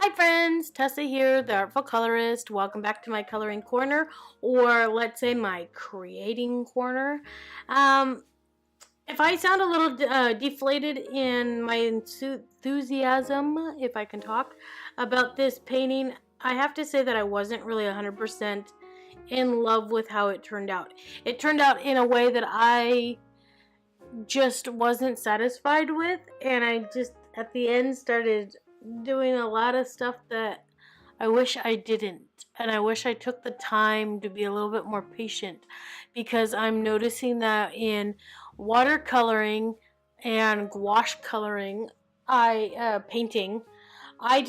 Hi friends, Tessa here, the Artful Colorist. Welcome back to my coloring corner, or let's say my creating corner. Um, if I sound a little deflated in my enthusiasm, if I can talk, about this painting, I have to say that I wasn't really 100% in love with how it turned out. It turned out in a way that I just wasn't satisfied with, and I just at the end started doing a lot of stuff that I wish I didn't. And I wish I took the time to be a little bit more patient, because I'm noticing that in watercoloring and gouache coloring, painting, I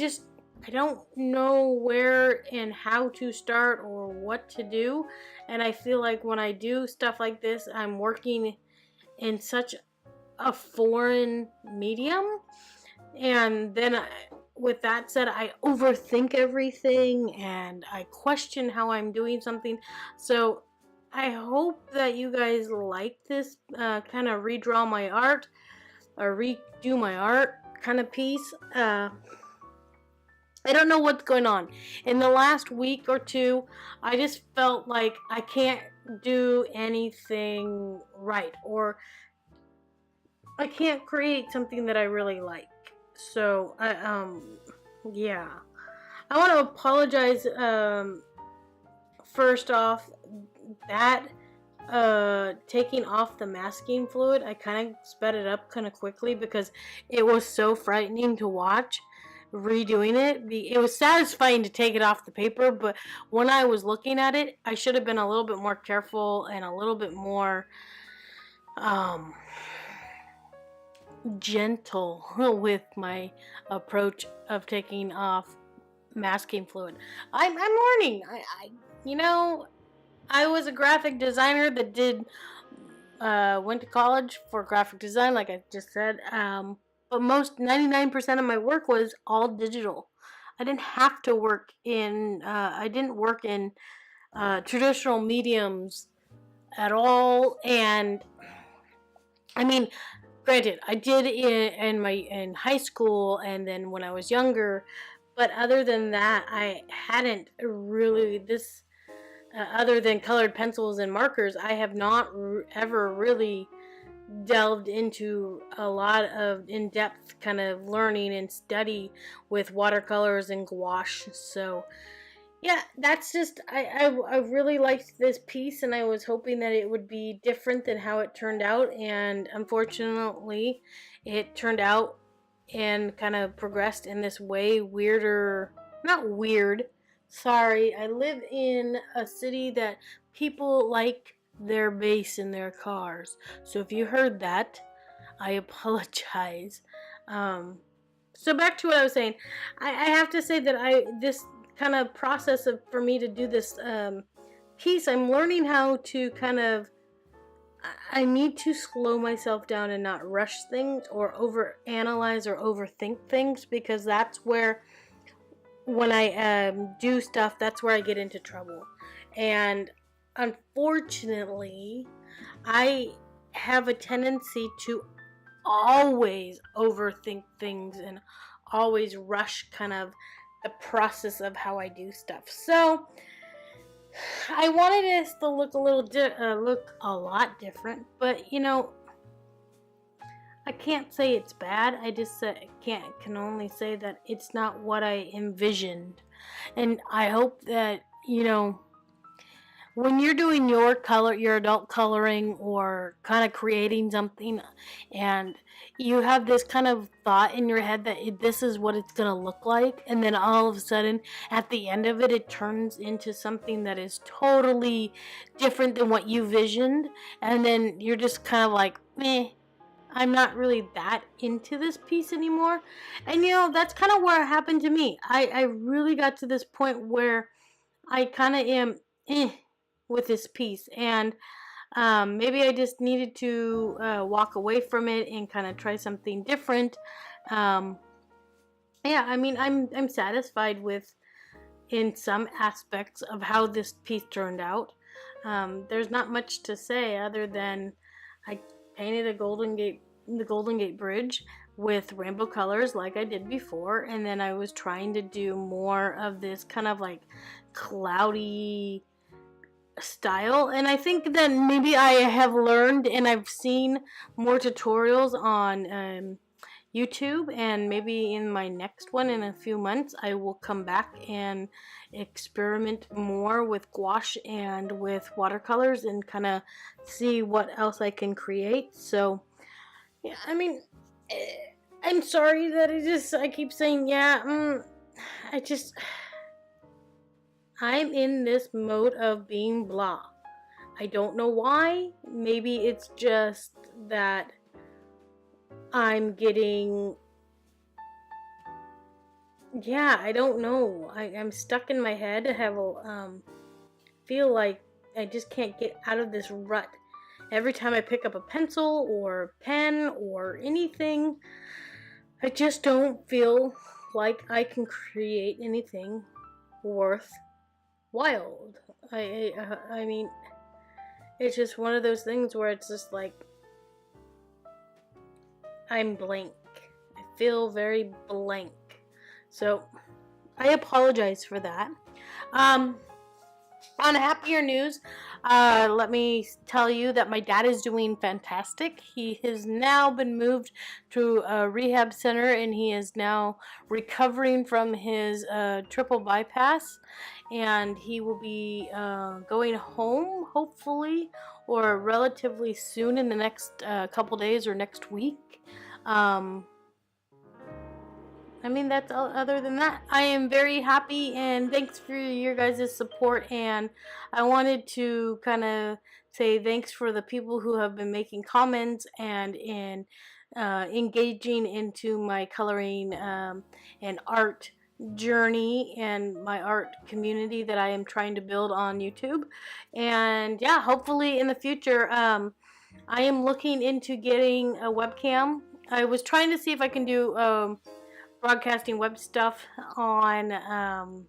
don't know where and how to start or what to do. And I feel like when I do stuff like this, I'm working in such a foreign medium, and then with that said, I overthink everything and I question how I'm doing something. So I hope that you guys like this kind of redraw my art or redo my art kind of piece. I don't know what's going on. In the last week or two, I just felt like I can't do anything right, or I can't create something that I really like. So, yeah. I want to apologize, first off, that, taking off the masking fluid, I kind of sped it up kind of quickly because it was so frightening to watch redoing it. It was satisfying to take it off the paper, but when I was looking at it, I should have been a little bit more careful and a little bit more, gentle with my approach of taking off masking fluid. I'm learning. I was a graphic designer that did went to college for graphic design, like I just said. But most 99% of my work was all digital. I didn't have to work in. I didn't work in traditional mediums at all, and I mean, granted, I did in high school and then when I was younger, but other than that, I hadn't really this. Other than colored pencils and markers, I have not ever really delved into a lot of in-depth kind of learning and study with watercolors and gouache. So yeah, that's just I really liked this piece, and I was hoping that it would be different than how it turned out, and unfortunately it turned out and kind of progressed in this way weirder, not weird, sorry, I live in a city that people like their bass in their cars, so if you heard that, I apologize. um so back to what I was saying. I have to say that this kind of process of for me to do this piece, I'm learning how to kind of, I need to slow myself down and not rush things or over analyze or overthink things, because that's where when I do stuff, that's where I get into trouble. And unfortunately, I have a tendency to always overthink things and always rush kind of the process of how I do stuff. So I wanted this to look look a lot different, but I can't say it's bad. I just can only say that it's not what I envisioned, and I hope that when you're doing your adult coloring, or kind of creating something, and you have this kind of thought in your head that this is what it's going to look like, and then all of a sudden at the end of it, it turns into something that is totally different than what you visioned, and then you're just kind of like, meh, I'm not really that into this piece anymore. And that's kind of where it happened to me. I really got to this point where I kind of am with this piece, and maybe I just needed to walk away from it and kind of try something different. Yeah, I mean, I'm satisfied with in some aspects of how this piece turned out. There's not much to say other than I painted the Golden Gate Bridge, with rainbow colors like I did before, and then I was trying to do more of this kind of like cloudy style. And I think that maybe I have learned and I've seen more tutorials on YouTube, and maybe in my next one in a few months I will come back and experiment more with gouache and with watercolors and kind of see what else I can create. So yeah, I mean, I'm sorry that I keep saying yeah. I just I'm in this mode of being blah. I don't know why. Maybe it's just that I'm getting. Yeah, I don't know. I'm stuck in my head. I have a feel like I just can't get out of this rut. Every time I pick up a pencil or pen or anything, I just don't feel like I can create anything worthwhile. I mean, it's just one of those things where it's just like I'm blank. I feel very blank. So I apologize for that. On happier news, let me tell you that my dad is doing fantastic. He has now been moved to a rehab center, and he is now recovering from his triple bypass, and he will be going home, hopefully, or relatively soon in the next couple days or next week. I mean, that's all. Other than that, I am very happy, and thanks for your guys' support. And I wanted to kind of say thanks for the people who have been making comments and engaging into my coloring and art journey and my art community that I am trying to build on YouTube. And yeah, hopefully in the future, I am looking into getting a webcam. I was trying to see if I can do broadcasting web stuff on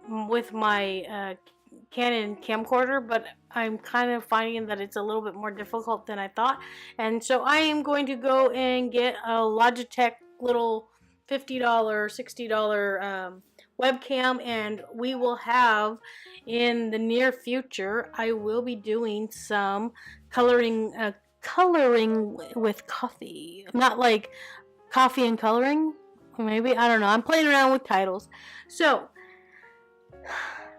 with my Canon camcorder, but I'm kind of finding that it's a little bit more difficult than I thought, and so I am going to go and get a Logitech little $50, $60 webcam, and we will have in the near future. I will be doing some coloring with coffee, not like coffee and coloring. Maybe, I don't know. I'm playing around with titles. So,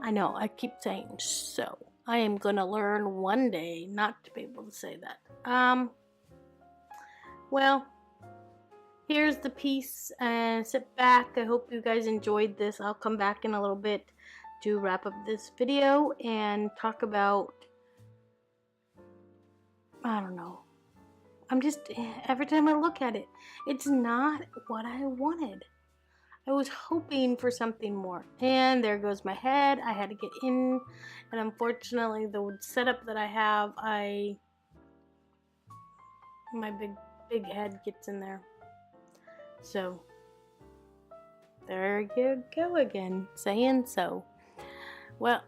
I know, I keep saying so. I am gonna learn one day not to be able to say that. Well, here's the piece, and sit back. I hope you guys enjoyed this. I'll come back in a little bit to wrap up this video and talk about, I don't know. I'm just, every time I look at it, it's not what I wanted. I was hoping for something more. And there goes my head. I had to get in. And unfortunately, the setup that I have, my big head gets in there. So, there you go again, saying so. Well,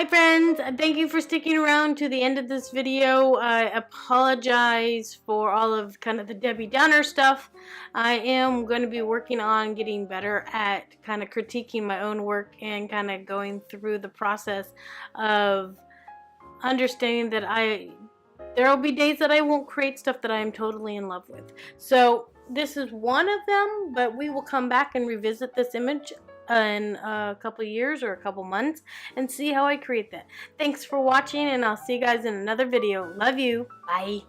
Hi friends, thank you for sticking around to the end of this video. I apologize for all of kind of the Debbie Downer stuff. I am going to be working on getting better at kind of critiquing my own work and kind of going through the process of understanding that there will be days that I won't create stuff that I am totally in love with. So this is one of them, but we will come back and revisit this image in a couple years or a couple months and see how I create that. Thanks for watching, and I'll see you guys in another video. Love you. Bye.